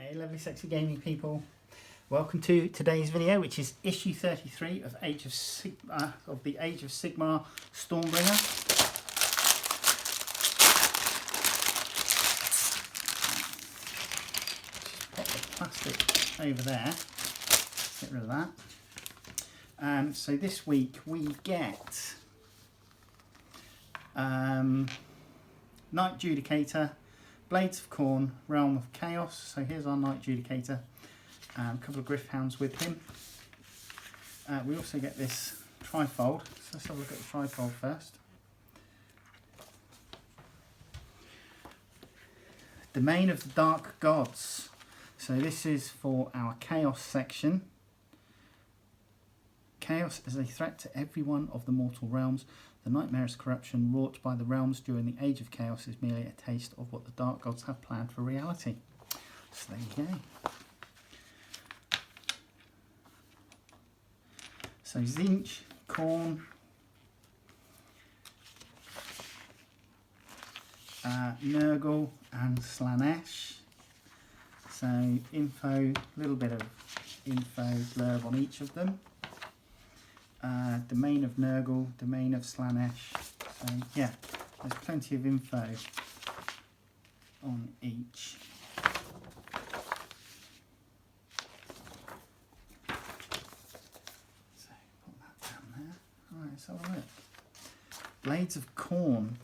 Hey lovely sexy gaming people, welcome to today's video, which is issue 33 of the Age of Sigmar Stormbringer. Pop the plastic over there, get rid of that. So this week we get Knight-Judicator, Blades of Khorne, Realm of Chaos. So here's our Knight-Judicator, a couple of Gryph-hounds with him. We also get this trifold, so let's have a look at the trifold first. Domain of the Dark Gods. So this is for our Chaos section. Chaos is a threat to every one of the mortal realms. The nightmarish corruption wrought by the realms during the Age of Chaos is merely a taste of what the Dark Gods have planned for reality. So there you go. So Tzeentch, Khorne, Nurgle and Slaanesh. So info, little bit of info blurb on each of them. Domain of Nurgle, Domain of Slaanesh. So yeah, there's plenty of info on each. So put that down there. Alright, let's have a look. Blades of Khorne.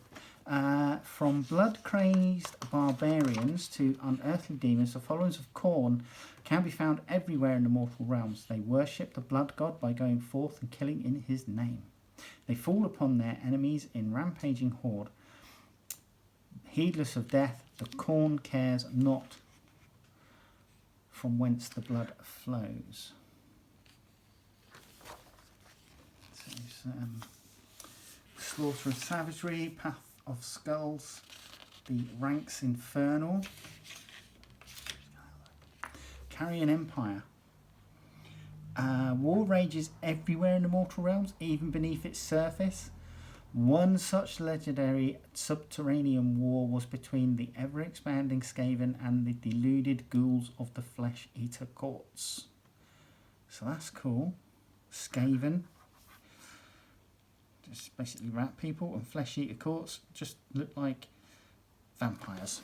From blood-crazed barbarians to unearthly demons, the followers of Khorne can be found everywhere in the mortal realms. They worship the blood god by going forth and killing in his name. They fall upon their enemies in rampaging horde. Heedless of death, the Khorne cares not from whence the blood flows. So, Slaughter of Savagery, Path of Skulls, the Ranks Infernal, Carrion Empire. War rages everywhere in the mortal realms, even beneath its surface. One such legendary subterranean war was between the ever-expanding Skaven and the deluded ghouls of the Flesh Eater courts. So that's cool. Skaven, just basically rat people, and Flesh Eater courts just look like vampires.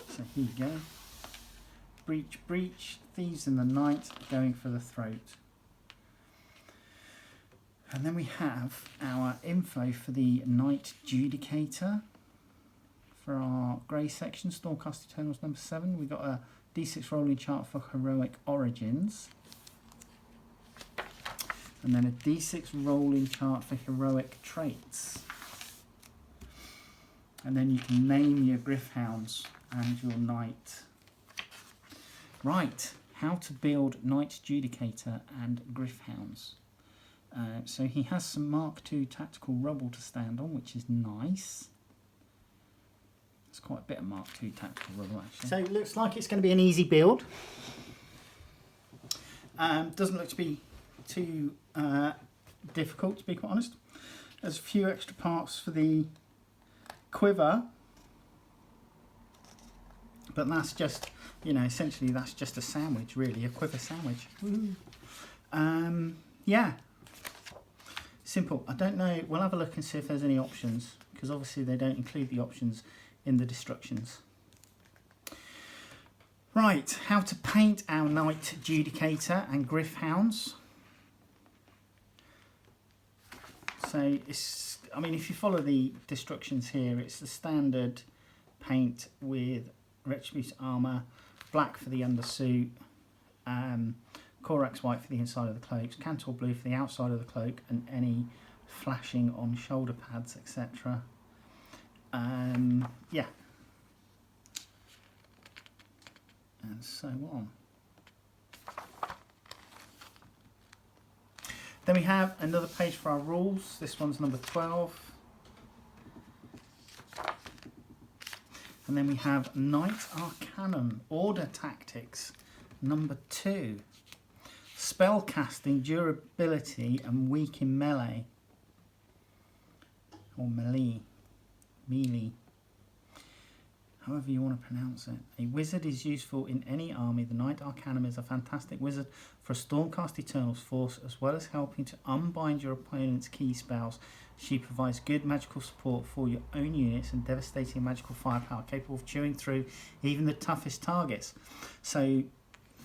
So here you go. Breach, breach, thieves in the night, going for the throat. And then we have our info for the Knight-Judicator. For our grey section, Stormcast Eternals number 7, we got a D6 rolling chart for heroic origins. And then a D6 rolling chart for heroic traits. And then you can name your Gryph-hounds and your knight. Right, how to build Knight-Judicator and Gryph-hounds. So he has some Mark II tactical rubble to stand on, which is nice. It's quite a bit of Mark II tactical rubble actually. So it looks like it's going to be an easy build. Doesn't look to be too difficult, to be quite honest. There's a few extra parts for the quiver, but that's just, you know, essentially that's just a sandwich, really, a quiver sandwich. Yeah, simple. I don't know, we'll have a look and see if there's any options, because obviously they don't include the options in the destructions. Right, how to paint our Knight-Judicator and Gryph-hounds. So it's, I mean, if you follow the instructions here, it's the standard paint with Retribution armour, black for the undersuit, Corax white for the inside of the cloaks, Cantor blue for the outside of the cloak, and any flashing on shoulder pads, etc. Yeah, and so on. Then we have another page for our rules. This one's number 12. And then we have Knight Arcanum, Order Tactics, number 2. Spellcasting, durability, and weak in melee. Or melee. melee. However you want to pronounce it. A wizard is useful in any army. The Knight Arcanum is a fantastic wizard for a Stormcast Eternals force, as well as helping to unbind your opponent's key spells. She provides good magical support for your own units and devastating magical firepower, capable of chewing through even the toughest targets. So,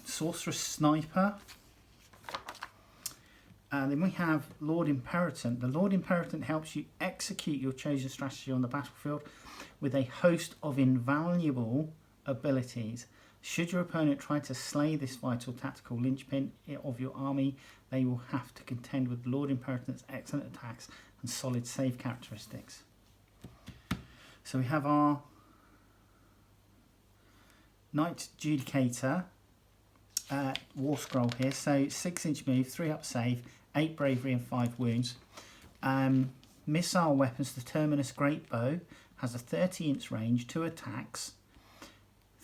Sorceress Sniper. Then we have Lord Imperator. The Lord Imperator helps you execute your chosen strategy on the battlefield with a host of invaluable abilities. Should your opponent try to slay this vital tactical linchpin of your army, they will have to contend with Lord Imperator's excellent attacks and solid save characteristics. So we have our Knight-Judicator War Scroll here. So 6-inch move, 3 up save, 8 bravery and 5 wounds. Missile weapons, the Terminus Great Bow has a 30-inch range, 2 attacks,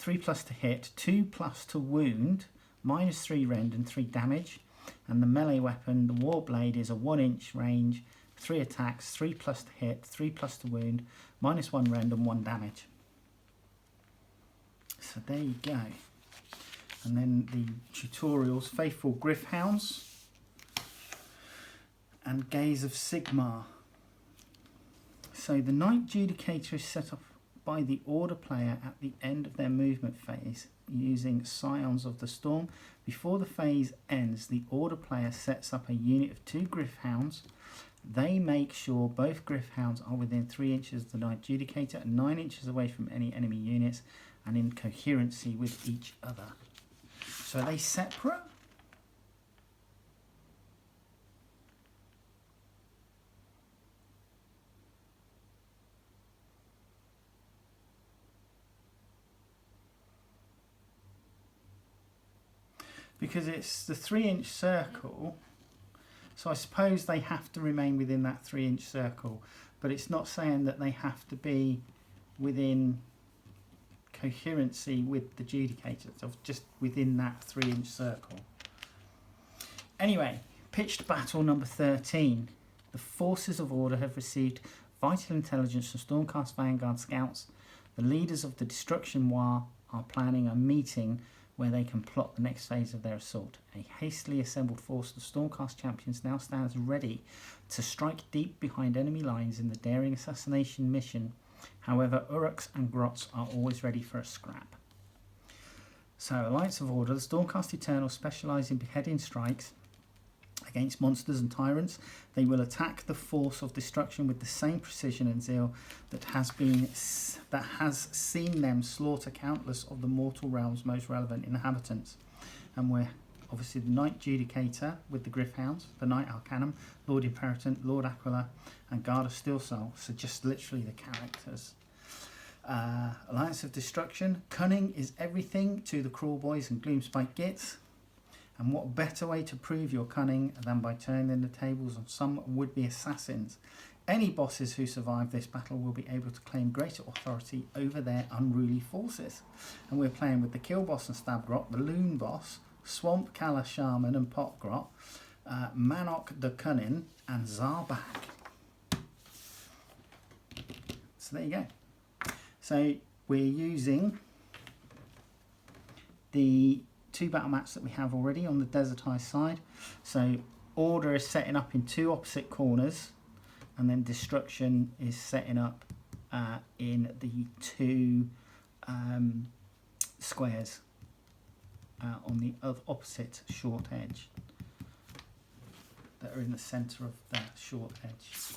3+ to hit, 2+ to wound, -3 rend and 3 damage. And the melee weapon, the Warblade, is a 1-inch range, 3 attacks, 3+ to hit, 3+ to wound, -1 rend and 1 damage. So there you go. And then the tutorials, Faithful Gryph-hounds and Gaze of Sigmar. So the Knight-Judicator is set up by the Order player at the end of their movement phase using Scions of the Storm. Before the phase ends, the Order player sets up a unit of 2 Gryph-hounds. They make sure both Gryph-hounds are within 3 inches of the Knight-Judicator and 9 inches away from any enemy units and in coherency with each other. So are they separate? Because it's the 3-inch circle, so I suppose they have to remain within that 3-inch circle, but it's not saying that they have to be within coherency with the Judicator, so just within that 3-inch circle. Anyway, pitched battle number 13. The forces of Order have received vital intelligence from Stormcast Vanguard scouts. The leaders of the Destruction War are planning a meeting where they can plot the next phase of their assault. A hastily assembled force of Stormcast champions now stands ready to strike deep behind enemy lines in the daring assassination mission. However, Uruks and Grots are always ready for a scrap. So, Alliance of Order, the Stormcast Eternals specialise in beheading strikes against monsters and tyrants. They will attack the force of destruction with the same precision and zeal that has seen them slaughter countless of the mortal realm's most relevant inhabitants. And we're obviously the Knight-Judicator with the Gryph-hounds, the Knight Arcanum, Lord Imperator, Lord Aquila, and Guard of Steelsoul. So just literally the characters. Alliance of Destruction. Cunning is everything to the Cruel Boys and Gloomspike Gits. And what better way to prove your cunning than by turning the tables on some would-be assassins. Any bosses who survive this battle will be able to claim greater authority over their unruly forces. And we're playing with the Kill Boss and Stab Grot, the Loon Boss, Swamp Kala Shaman and Pot Grot, Manok the Cunning, and Zarbak. So there you go. So we're using the 2 battle maps that we have already on the Desertized side. So Order is setting up in 2 opposite corners, and then Destruction is setting up in the 2 squares on the opposite short edge that are in the centre of that short edge.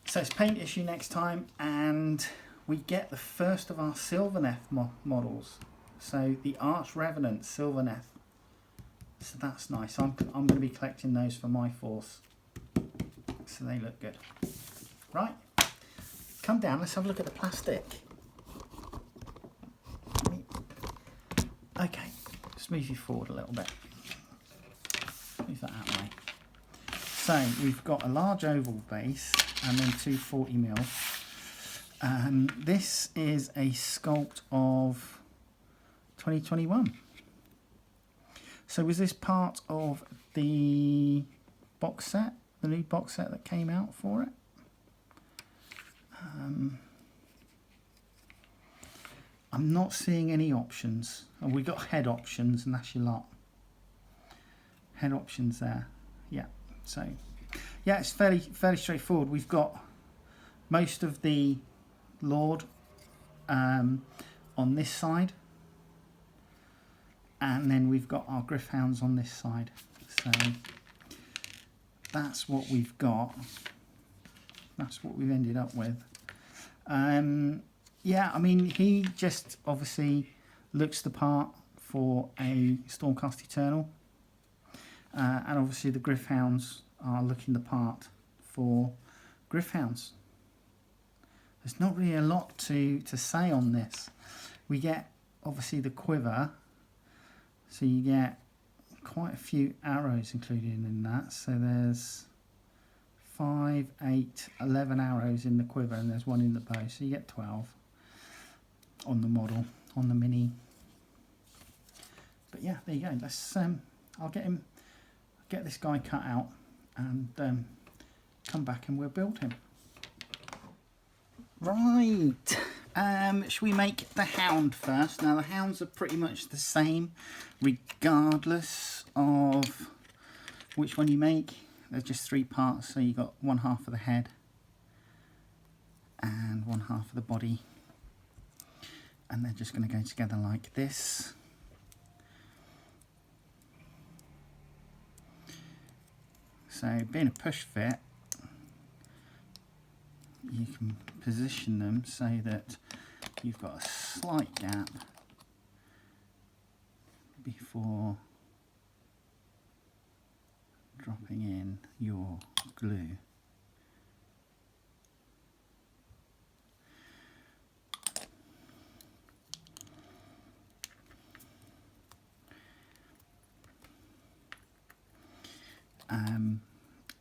So it's paint issue next time, and we get the first of our Sylvaneth models. So the Arch Revenant Sylvaneth. So that's nice. I'm going to be collecting those for my force. So they look good. Right. Come down. Let's have a look at the plastic. Okay. Just move you forward a little bit. Move that out of the way. So we've got a large oval base and then 2 40mm. This is a sculpt of 2021. So was this part of the box set, the new box set that came out for it? I'm not seeing any options. Oh, we got head options, and that's your lot. Head options there. Yeah. So, yeah, it's fairly straightforward. We've got most of the Lord on this side, and then we've got our Griffhounds on this side. So that's what we've got. That's what we've ended up with. Yeah, I mean, he just obviously looks the part for a Stormcast Eternal, and obviously the Griffhounds are looking the part for Griffhounds. There's not really a lot to say on this. We get obviously the quiver, so you get quite a few arrows included in that. So there's 5, 8, 11 arrows in the quiver, and there's one in the bow, so you get 12 on the model, on the mini. But yeah, there you go. Let's I'll get this guy cut out and come back and we'll build him. Right, should we make the Hound first? Now the Hounds are pretty much the same regardless of which one you make. There's just 3 parts, so you got 1/2 of the head and 1/2 of the body, and they're just going to go together like this. So being a push fit, you can position them so that you've got a slight gap before dropping in your glue.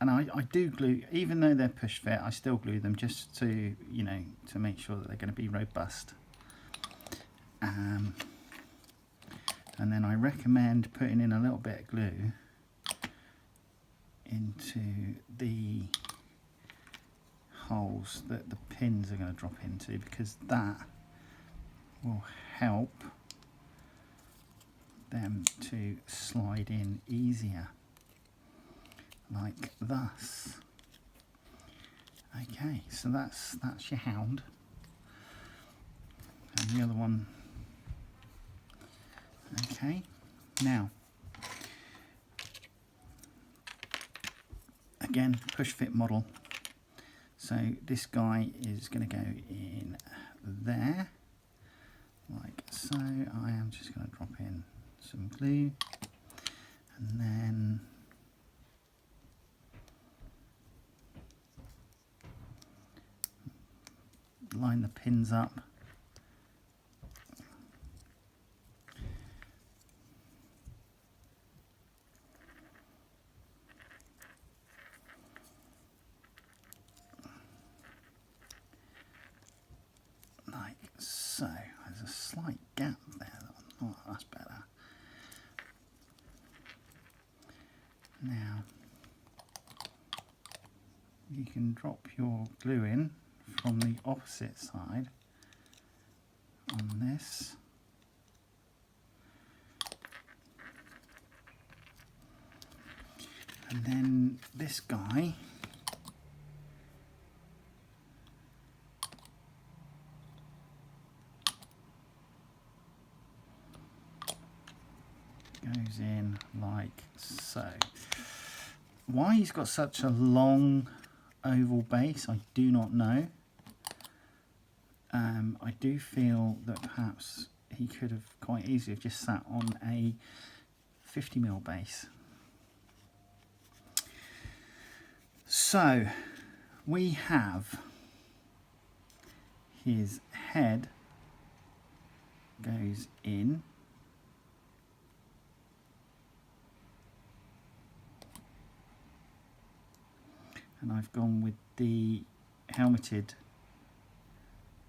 And I do glue, even though they're push fit, I still glue them just to, you know, to make sure that they're going to be robust. And then I recommend putting in a little bit of glue into the holes that the pins are going to drop into, because that will help them to slide in easier, like thus. Okay, so that's your Hound, and the other one. Okay, now again, push fit model. So this guy is going to go in there, like so. I am just going to drop in some glue, and then line the pins up. Like so. There's a slight gap there. Oh, that's better. Now you can drop your glue in from the opposite side on this, and then this guy goes in like so. Why he's got such a long oval base, I do not know. I do feel that perhaps he could have quite easily have just sat on a 50mm base. So we have his head goes in, and I've gone with the helmeted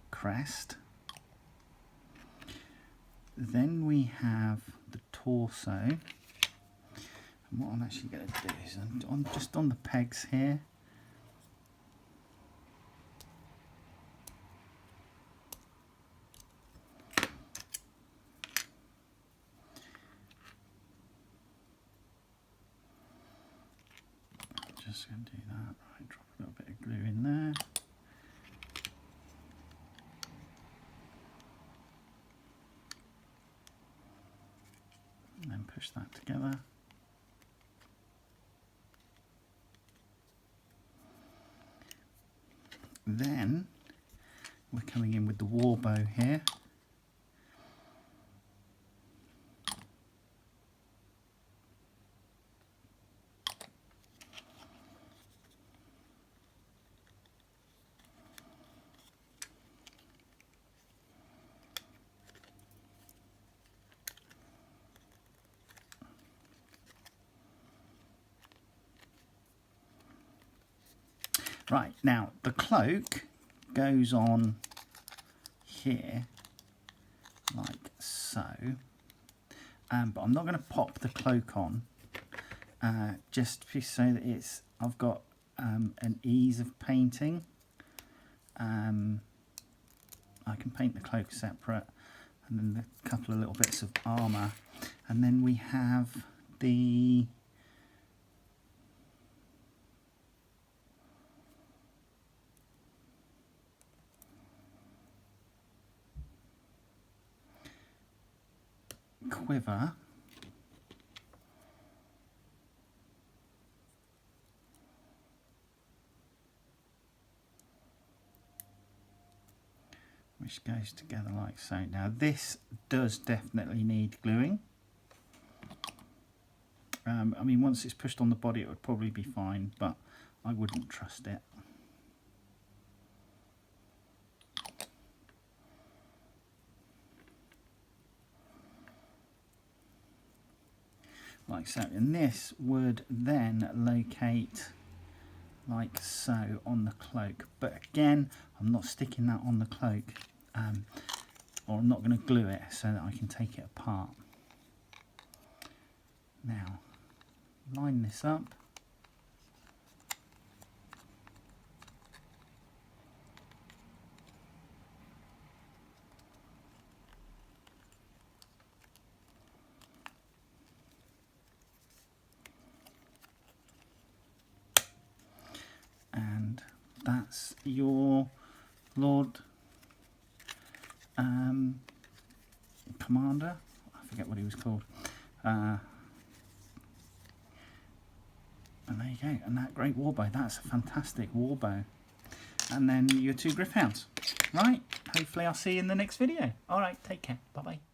crest. Then we have the torso, and what I'm actually going to do is I'm just on the pegs here, just going to do that. Right, drop a little bit of glue in there. And then push that together. Then we're coming in with the war bow here. Right, now the cloak goes on here like so, but I'm not going to pop the cloak on, just so that I've got an ease of painting. I can paint the cloak separate, and then a couple of little bits of armour, and then we have the quiver, which goes together like so. Now this does definitely need gluing. I mean, once it's pushed on the body it would probably be fine, but I wouldn't trust it. Like so, and this would then locate like so on the cloak, but again I'm not sticking that on the cloak, or I'm not going to glue it so that I can take it apart. Now line this up, and that's your Lord Commander. I forget what he was called. And there you go, and that great warbow. That's a fantastic warbow. And then your 2 Gryph-hounds. Right, hopefully I'll see you in the next video. Alright, take care. Bye bye.